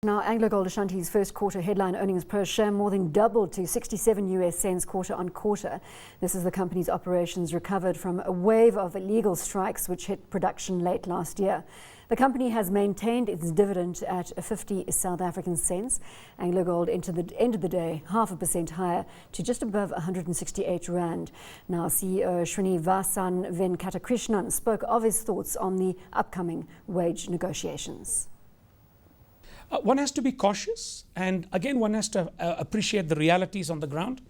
Now, AngloGold Ashanti's first quarter headline earnings per share more than doubled to 67 US cents quarter on quarter. This as the company's operations recovered from a wave of illegal strikes which hit production late last year. The company has maintained its dividend at 50 South African cents. AngloGold ended the day 0.5% higher to just above 168 Rand. Now, CEO Srinivasan Venkatakrishnan spoke of his thoughts on the upcoming wage negotiations. One has to be cautious, and again one has to appreciate the realities on the ground.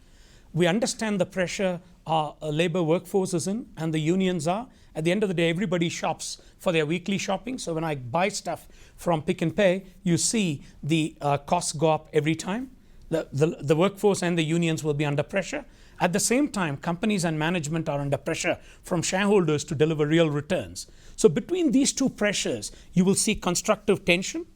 We understand the pressure our labour workforce is in and the unions are. At the end of the day, everybody shops for their weekly shopping. So when I buy stuff from Pick n Pay, you see the costs go up every time. The workforce and the unions will be under pressure. At the same time, companies and management are under pressure from shareholders to deliver real returns. So between these two pressures, you will see constructive tension.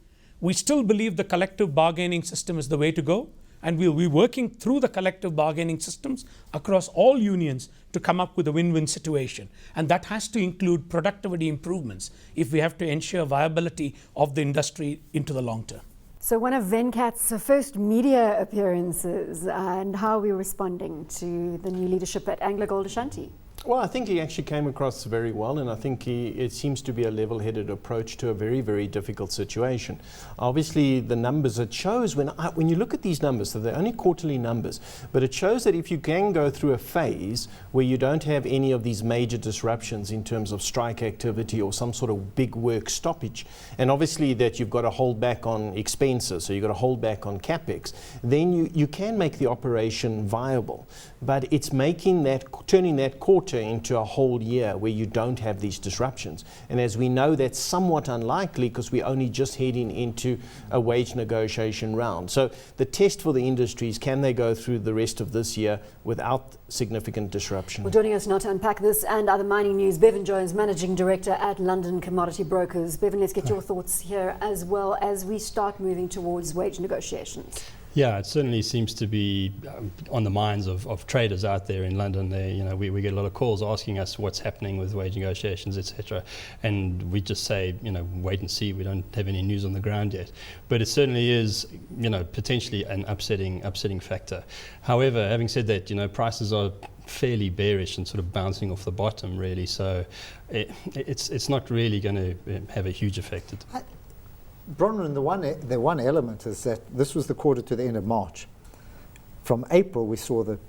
We still believe the collective bargaining system is the way to go, and we'll be working through the collective bargaining systems across all unions to come up with a win-win situation. And that has to include productivity improvements if we have to ensure viability of the industry into the long term. So one of Venkat's first media appearances, and how are we responding to the new leadership at AngloGold Ashanti? Well, I think he actually came across very well, and I think it seems to be a level-headed approach to a very, very difficult situation. Obviously, the numbers, it shows when you look at these numbers, so they're only quarterly numbers, but it shows that if you can go through a phase where you don't have any of these major disruptions in terms of strike activity or some sort of big work stoppage, and obviously that you've got to hold back on expenses, so you've got to hold back on capex, then you can make the operation viable. But it's turning that quarter into a whole year where you don't have these disruptions. And as we know, that's somewhat unlikely because we're only just heading into a wage negotiation round. So the test for the industry is, can they go through the rest of this year without significant disruption? Well, joining us now to unpack this and other mining news, Bevan Jones, Managing Director at London Commodity Brokers. Bevan, let's get your thoughts here as well as we start moving towards wage negotiations. Yeah, it certainly seems to be on the minds of traders out there in London. We get a lot of calls asking us what's happening with wage negotiations, etc. And we just say, wait and see. We don't have any news on the ground yet. But it certainly is, potentially an upsetting factor. However, having said that, prices are fairly bearish and sort of bouncing off the bottom, really. So it's not really going to have a huge effect. Bronwyn, the one element is that this was the quarter to the end of March. From April, we saw the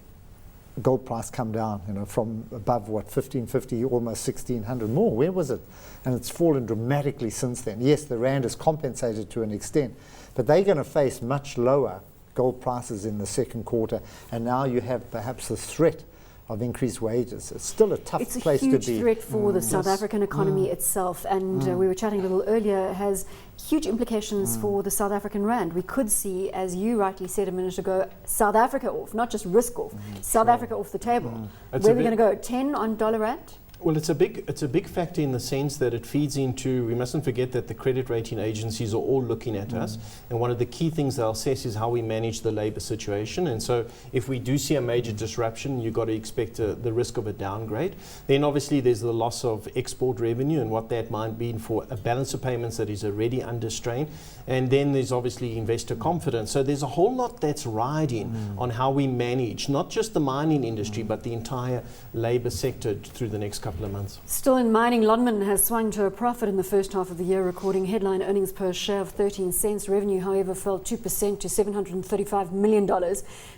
gold price come down, from above 1550, almost 1600 more. Where was it? And it's fallen dramatically since then. Yes, the rand is compensated to an extent, but they're going to face much lower gold prices in the second quarter. And now you have perhaps the threat of increased wages. It's still a tough place to be. It's a huge threat for the South African economy itself, and we were chatting a little earlier, has huge implications for the South African rand. We could see, as you rightly said a minute ago, South Africa off, not just risk off, South Africa off the table. Where are we going to go, 10 on dollar rand? Well, it's a big factor in the sense that it feeds into, we mustn't forget that the credit rating agencies are all looking at us, and one of the key things they'll assess is how we manage the labour situation. And so if we do see a major disruption, you've got to expect the risk of a downgrade. Then obviously there's the loss of export revenue and what that might mean for a balance of payments that is already under strain. And then there's obviously investor confidence. So there's a whole lot that's riding on how we manage not just the mining industry but the entire labour sector through the next couple of months. Still in mining, Lonmin has swung to a profit in the first half of the year, recording headline earnings per share of 13 cents. Revenue, however, fell 2% to $735 million.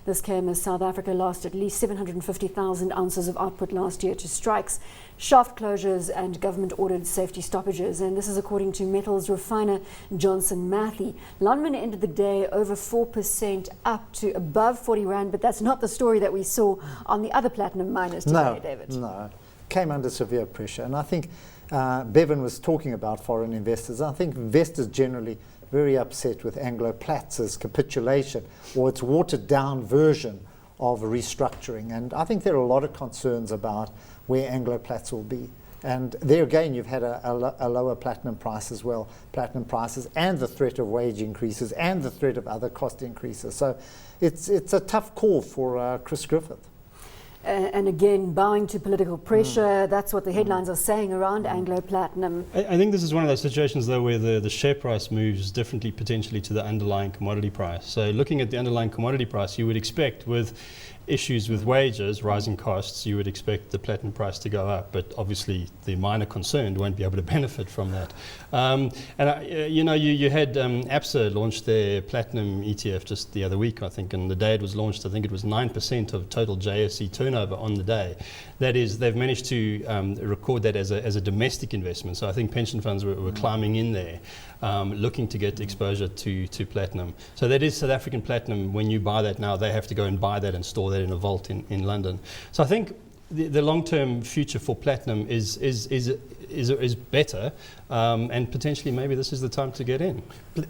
This came as South Africa lost at least 750,000 ounces of output last year to strikes, shaft closures and government-ordered safety stoppages. And this is according to metals refiner Johnson Matthey. Lonmin ended the day over 4% up to above 40 Rand, but that's not the story that we saw on the other platinum miners today, David. No. Came under severe pressure, and I think Bevan was talking about foreign investors. I think investors generally very upset with Anglo Platinum's capitulation or its watered down version of restructuring, and I think there are a lot of concerns about where Anglo Platinum will be. And there again, you've had a lower platinum price as well, platinum prices, and the threat of wage increases and the threat of other cost increases. So it's a tough call for Chris Griffith. and again, bowing to political pressure. That's what the headlines are saying around Anglo Platinum. I think this is one of those situations, though, where the share price moves differently potentially to the underlying commodity price. So looking at the underlying commodity price, you would expect with issues with wages, rising costs, you would expect the platinum price to go up, but obviously the miner concerned won't be able to benefit from that. You had APSA launch their platinum ETF just the other week, I think, and the day it was launched, I think it was 9% of total JSE turnover on the day. That is, they've managed to record that as a domestic investment. So I think pension funds were climbing in there, looking to get exposure to platinum. So that is South African platinum. When you buy that now, they have to go and buy that and store that in a vault in London. So I think the long-term future for platinum is better, and potentially maybe this is the time to get in.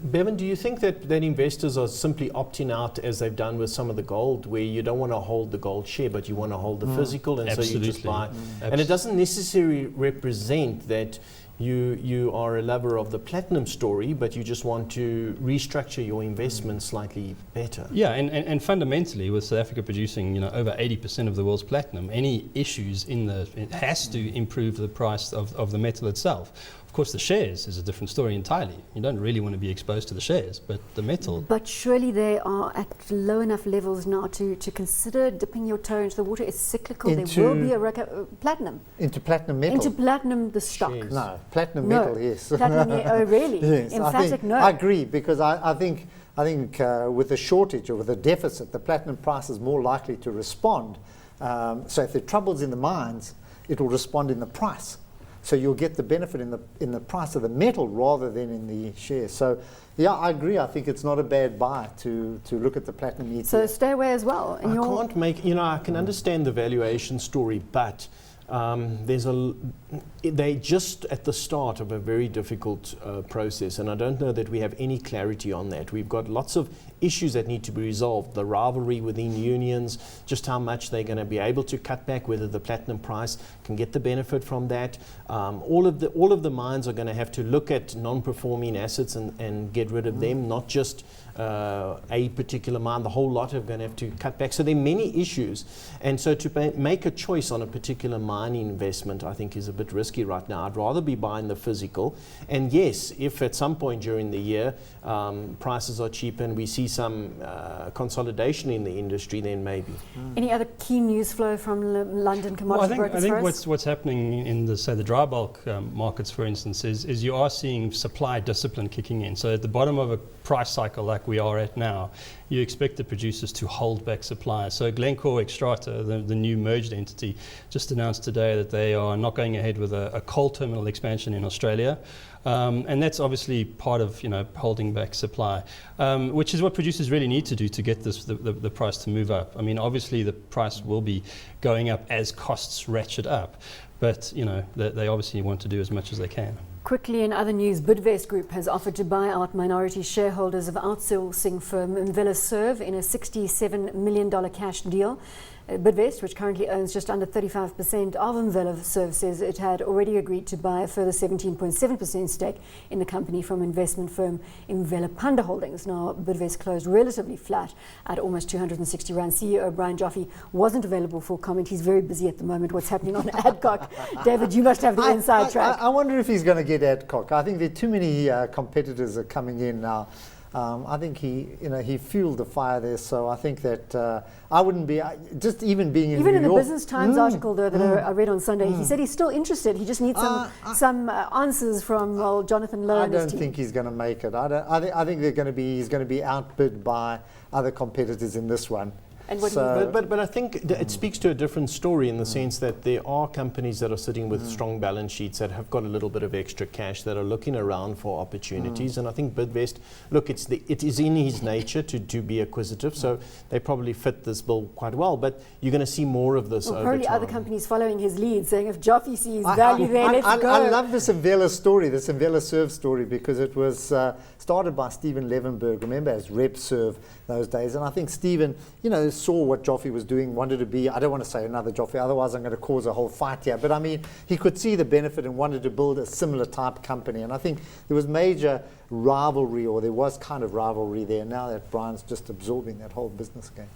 Bevan, do you think that investors are simply opting out, as they've done with some of the gold, where you don't want to hold the gold share, but you want to hold the physical, and Absolutely. so you just buy? And it doesn't necessarily represent that you are a lover of the platinum story, but you just want to restructure your investment slightly better. Yeah, and fundamentally, with South Africa producing over 80% of the world's platinum, any issues it has to improve the price of the metal itself. Of course, the shares is a different story entirely. You don't really want to be exposed to the shares, but the metal. But surely they are at low enough levels now to consider dipping your toe into the water. It's cyclical. There will be a platinum. Into platinum metal? Into platinum, the stock. Shares. No, platinum No. metal, yes. Platinum, oh, really? Yes, Emphatic no. I agree, because I think with the shortage or with the deficit, the platinum price is more likely to respond. So if there are troubles in the mines, it will respond in the price. So you'll get the benefit in the price of the metal rather than in the shares. So yeah, I agree. I think it's not a bad buy to look at the platinum ETF. So stay away as well. I can understand the valuation story, but they're just at the start of a very difficult process, and I don't know that we have any clarity on that. We've got lots of issues that need to be resolved, the rivalry within unions, just how much they're going to be able to cut back, whether the platinum price can get the benefit from that. All of the mines are going to have to look at non-performing assets and get rid of them, not just a particular mine. The whole lot are going to have to cut back. So there are many issues, and so to make a choice on a particular mining investment, I think, is a bit risky right now. I'd rather be buying the physical, and yes, if at some point during the year prices are cheap and we see some consolidation in the industry, then maybe. Any other key news flow from London commodity brokers? I think what's happening in the dry bulk markets, for instance, is you are seeing supply discipline kicking in. So at the bottom of a price cycle like we are at now, you expect the producers to hold back supply. So Glencore Xstrata, the new merged entity, just announced today that they are not going ahead with a coal terminal expansion in Australia. And that's obviously part of holding back supply, which is what producers really need to do to get the price to move up. I mean, obviously the price will be going up as costs ratchet up, but they obviously want to do as much as they can. Quickly, in other news, Bidvest Group has offered to buy out minority shareholders of outsourcing firm Mvela Serve in a $67 million cash deal. Bidvest, which currently owns just under 35% of Mvela Serve, says it had already agreed to buy a further 17.7% stake in the company from investment firm Mvela Panda Holdings. Now, Bidvest closed relatively flat at almost 260 rand. CEO Brian Joffe wasn't available for comment. He's very busy at the moment. What's happening on Adcock? David, you must have the inside track. I wonder if he's going to get Adcock. I think there are too many competitors are coming in now. I think he fueled the fire there, so I think that I wouldn't be just even being in even New in the York, Business Times article though that I read on Sunday, he said he's still interested. He just needs some answers from Jonathan Lowe. I and his don't team. think he's going to make it. I think he's going to be outbid by other competitors in this one. And what but I think it speaks to a different story in the sense that there are companies that are sitting with strong balance sheets that have got a little bit of extra cash that are looking around for opportunities. And I think Bidvest, look, it is in his nature to be acquisitive, so they probably fit this bill quite well. But you're going to see more of this over probably time. other companies following his lead, saying if Joffe sees value there, let's go. I love this Mvela story, this Mvela Serve story, because it was started by Stephen Levenberg, remember, as Rep Serve those days. And I think Stephen, saw what Joffe was doing, wanted to be, I don't want to say another Joffe, otherwise I'm going to cause a whole fight here. But I mean, he could see the benefit and wanted to build a similar type company. And I think there was major rivalry, or there was kind of rivalry there, now that Brian's just absorbing that whole business game.